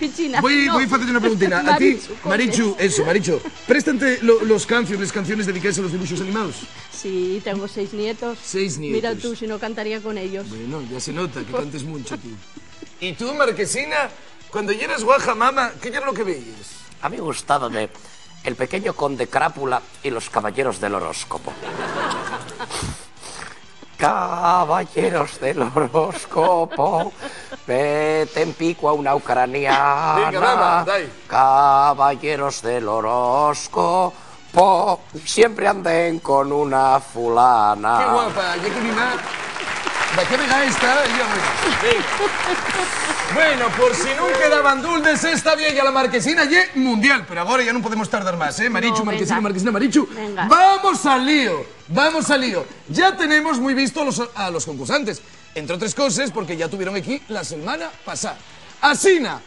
Pichina. Voy a hacerte una preguntina. A ti, Marichu, préstante las canciones dedicadas a los dibujos animados. Sí, tengo 6 nietos. 6 nietos. Mira tú, si no cantaría con ellos. Bueno, ya se nota que cantes mucho tú. ¿Y tú, Marquesina, cuando eras guaja mama, qué era lo que veías? A mí gustábame El pequeño conde Crápula y los caballeros del horóscopo. Caballeros del horóscopo, meten pico a una ucraniana. Venga, mamá, dai. Caballeros del horóscopo, siempre anden con una fulana. Qué guapa, ya que mi mamá... ¿De qué venga esta? Bueno, por si no quedaban dulces, esta vieja la Marquesina y mundial. Pero ahora ya no podemos tardar más, ¿eh? Marichu, No, Marquesina, venga. Marquesina, Marichu. Venga. ¡Vamos al lío! ¡Vamos al lío! Ya tenemos muy visto a los concursantes. Entre otras cosas, porque ya tuvieron aquí la semana pasada. Asina,